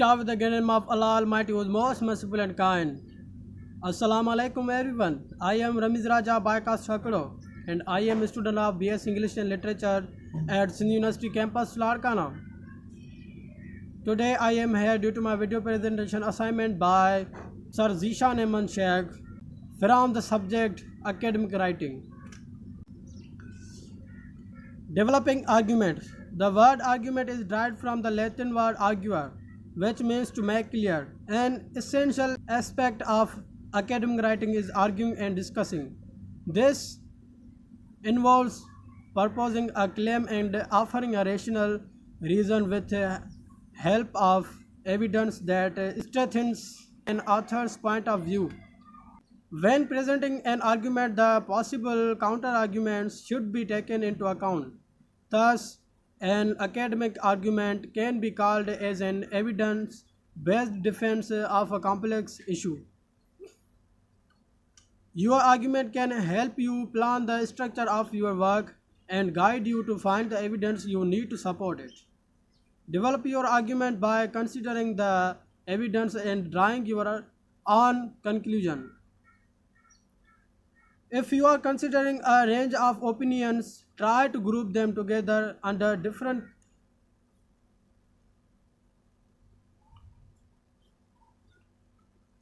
start with the name of Allah Almighty, who is most merciful and kind. Assalamu alaikum everyone. I am Ramiz Raja Baikas Chakro and I am a student of BS English and Literature at Sindh University campus Larkana. Today I am here due to my video presentation assignment by Sir Zishan Ahmed Sheikh from the subject Academic Writing. Developing arguments. The word argument is derived from the Latin word arguere, which means to make clear. An essential aspect of academic writing is arguing and discussing. This involves proposing a claim and offering a rational reason with the help of evidence that strengthens an author's point of view. When presenting an argument, the possible counter-arguments should be taken into account. Thus, an academic argument can be called as an evidence-based defense of a complex issue. Your argument can help you plan the structure of your work and guide you to find the evidence you need to support it. Develop your argument by considering the evidence and drawing your own conclusion. If you are considering a range of opinions, try to group them together under different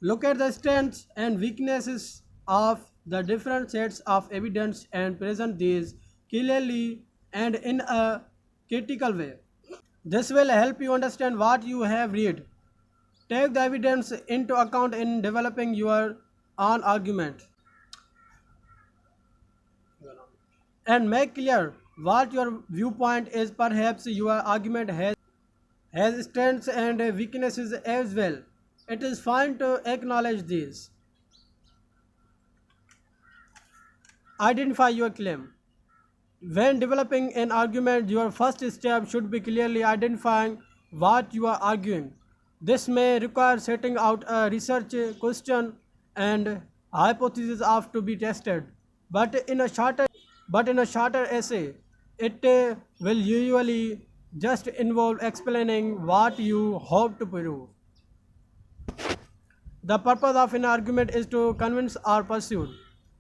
Look at the strengths and weaknesses of the different sets of evidence and present these clearly and in a critical way. This will help you understand what you have read. Take the evidence into account in developing your own argument and make clear what your viewpoint is. Perhaps your argument has strengths and weaknesses as well. It is fine to acknowledge these. Identify your claim. When developing an argument, your first step should be clearly identifying what you are arguing. This may require setting out a research question and hypothesis of to be tested. But in a shorter essay, it will usually just involve explaining what you hope to prove. The purpose of an argument is to convince or persuade.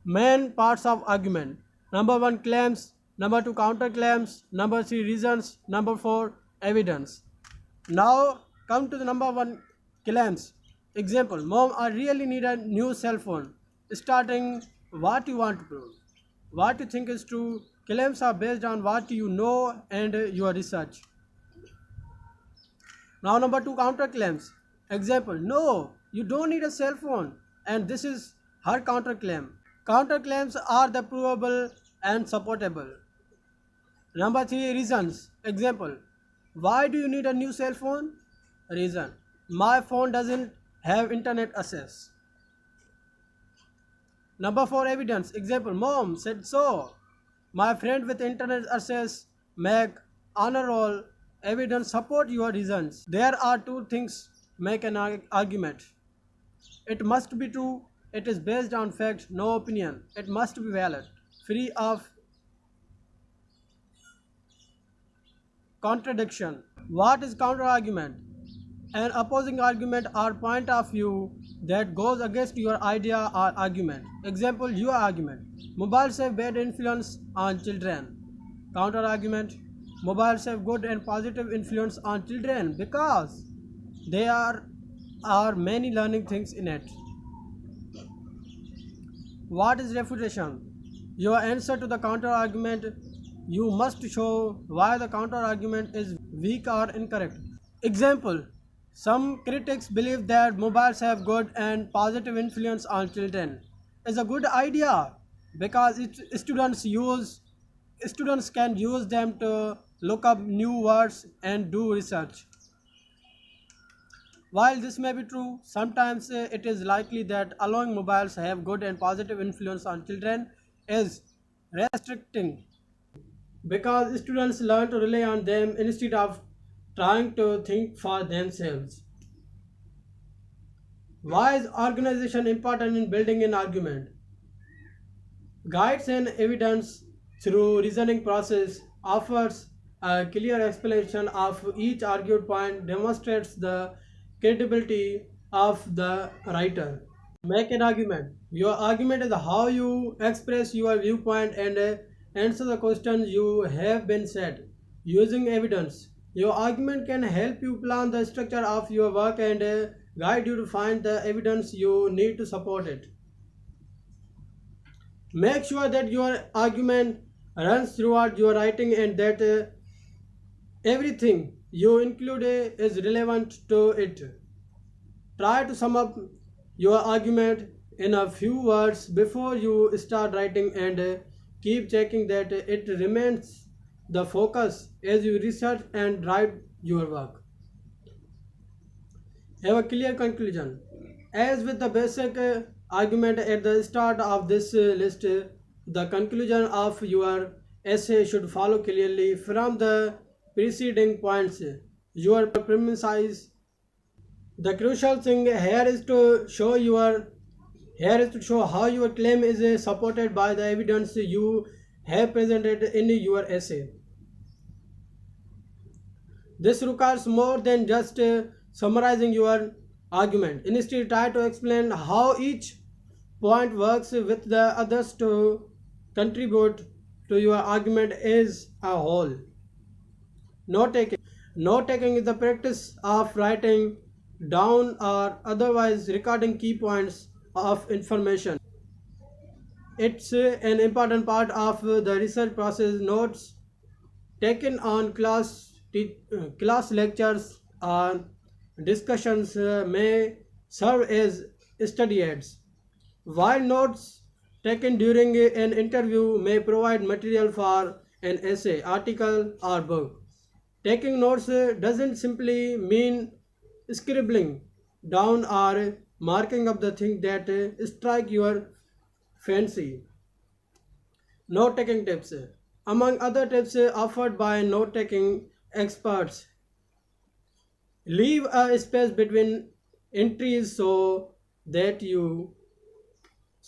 Main parts of argument. Number 1, claims. Number 2, counterclaims. Number 3, reasons. Number 4, evidence. Now come to the number 1, claims. Example, Mom, I really need a new cell phone. Starting what you want to prove. What you think is true. Claims are based on what you know and your research. Now number 2, counterclaims. Example, no, you don't need a cell phone, and this is her counterclaim. Counterclaims are the provable and supportable. Number 3, reasons. Example, why do you need a new cell phone? Reason, my phone doesn't have internet access. Number 4, evidence. Example, Mom said so. My friend with internet access make honor roll. Evidence support your reasons. There are 2 things make an argument. It must be true. It is based on fact, no opinion. It must be valid, free of contradiction. What is counter argument? An opposing argument or point of view that goes against your idea or argument. Example, your argument. Mobiles have bad influence on children. Counter argument. Mobiles have good and positive influence on children because there are many learning things in it. What is refutation? Your answer to the counter argument. You must show why the counter argument is weak or incorrect. Example, some critics believe that mobiles have good and positive influence on children. It's a good idea because students can use them to look up new words and do research. While this may be true, sometimes it is likely that allowing mobiles have good and positive influence on children is restricting because students learn to rely on them instead of trying to think for themselves. Why is organization important in building an argument? Guides and evidence through reasoning process offers a clear explanation of each argued point, demonstrates the credibility of the writer. Make an argument. Your argument is how you express your viewpoint and answer the questions you have been set. Using evidence. Your argument can help you plan the structure of your work and guide you to find the evidence you need to support it. Make sure that your argument runs throughout your writing and that everything you include is relevant to it. Try to sum up your argument in a few words before you start writing and keep checking that it remains the focus as you research and write your work. Have a clear conclusion. As with the basic argument at the start of this list, the conclusion of your essay should follow clearly from the preceding points. Your premises. The crucial thing here is to show how your claim is supported by the evidence you have presented in your essay. This requires more than just summarizing your argument. Instead, try to explain how each point works with the others to contribute to your argument as a whole. Note taking. Note taking is the practice of writing down or otherwise recording key points of information. It's an important part of the research process. Notes taken on class lectures or discussions may serve as study aids, while notes taken during an interview may provide material for an essay, article, or book. Taking notes doesn't simply mean scribbling down or marking up the things that strike your fancy. Note taking tips. Among other tips offered by note taking experts, leave a space between entries that you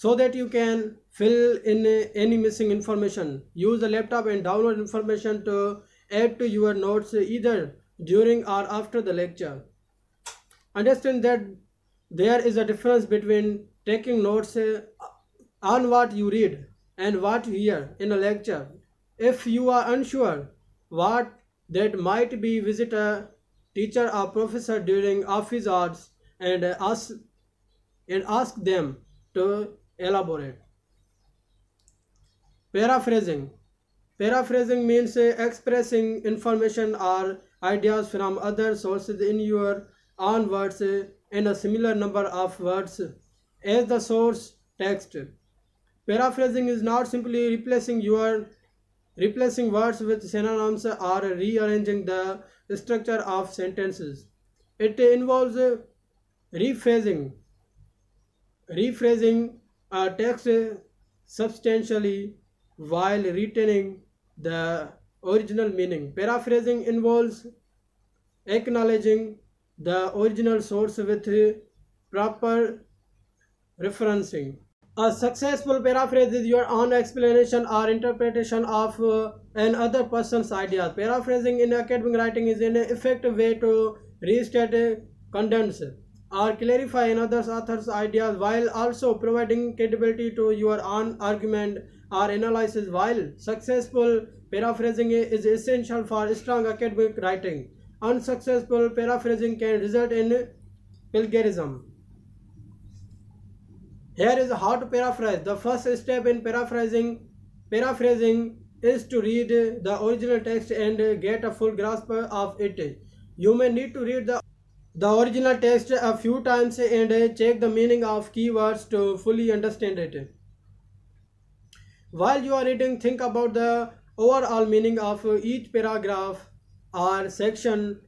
you can fill in any missing information. Use the laptop and download information to add to your notes either during or after the lecture. Understand that there is a difference between taking notes on what you read and what you hear in a lecture. If you are unsure what that might be, visit a teacher or professor during office hours and ask them to elaborate. Paraphrasing. Paraphrasing means expressing information or ideas from other sources in your own words in a similar number of words as the source text. Paraphrasing is not simply replacing words with synonyms or rearranging the structure of sentences. It involves rephrasing rephrasing a text substantially while retaining the original meaning. Paraphrasing involves acknowledging the original source with proper referencing. A successful paraphrase is your own explanation or interpretation of another person's ideas. Paraphrasing in academic writing is an effective way to restate, condense, or clarify another author's ideas while also providing credibility to your own argument or analysis. While successful paraphrasing is essential for strong academic writing, unsuccessful paraphrasing can result in plagiarism. Here is how to paraphrase. The first step in paraphrasing is to read the original text and get a full grasp of it. You may need to read the original text a few times and check the meaning of keywords to fully understand it. While you are reading, think about the overall meaning of each paragraph or section.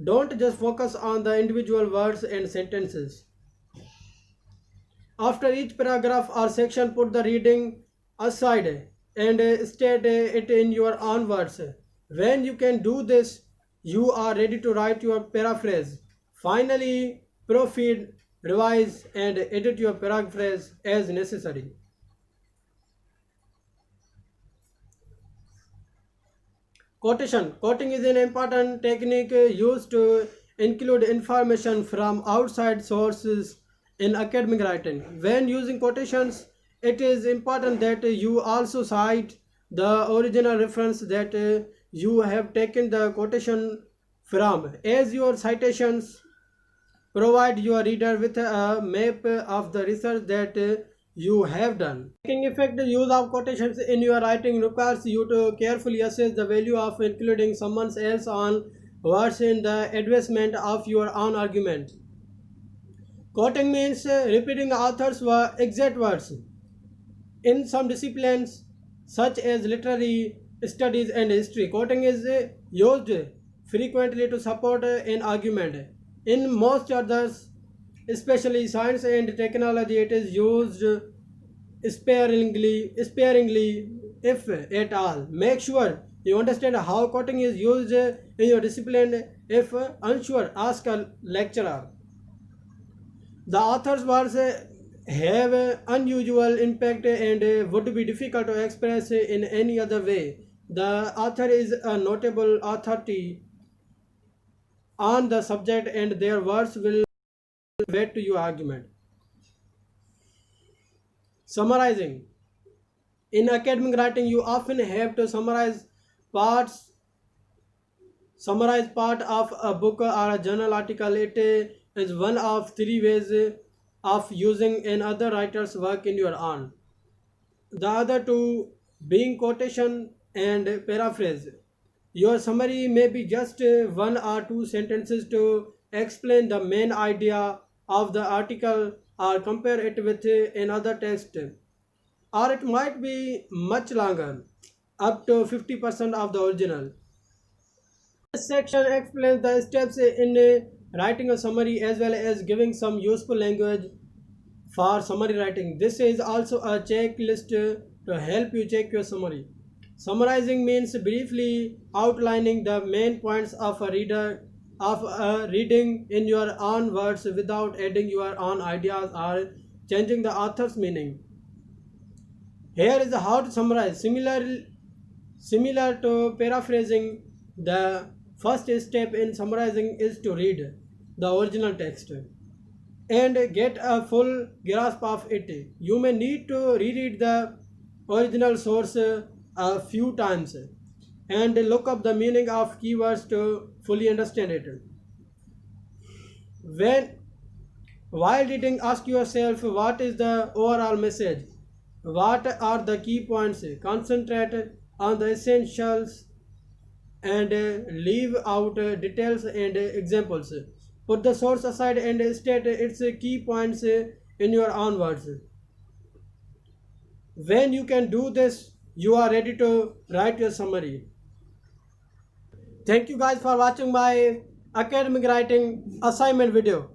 Don't just focus on the individual words and sentences. After each paragraph or section, put the reading aside and state it in your own words. When you can do this, you are ready to write your paraphrase. Finally, proofread, revise, and edit your paraphrase as necessary. Quotation. Quoting is an important technique used to include information from outside sources in academic writing. When using quotations, it is important that you also cite the original reference that you have taken the quotation from, as your citations provide your reader with a map of the research that you have done. Making effective use of quotations in your writing requires you to carefully assess the value of including someone else on words in the advancement of your own argument. Quoting means repeating the author's exact words. In some disciplines, such as literary studies and history, quoting is used frequently to support an argument. In most others, especially science and technology, it is used sparingly, if at all. Make sure you understand how quoting is used in your discipline. If unsure, ask a lecturer. The author's words have unusual impact and would be difficult to express in any other way. The author is a notable authority on the subject and their words will add to your argument. Summarizing. In academic writing, you often have to parts summarize part of a book or a journal article. It is one of three ways of using another writer's work in your own. The other two being quotation and paraphrase. Your summary may be just one or two sentences to explain the main idea of the article or compare it with another text, or it might be much longer, up to 50% of the original. This section explains the steps in writing a summary as well as giving some useful language for summary writing. This is also a checklist to help you check your summary. Summarizing means briefly outlining the main points of a reading in your own words without adding your own ideas or changing the author's meaning. Here is how to summarize. Similar to paraphrasing, the first step in summarizing is to read the original text and get a full grasp of it. You may need to reread the original source a few times and look up the meaning of keywords to fully understand it. When while reading, ask yourself what is the overall message? What are the key points? Concentrate on the essentials and leave out details and examples. Put the source aside and state its key points in your own words. When you can do this, you are ready to write your summary. Thank you guys for watching my academic writing assignment video.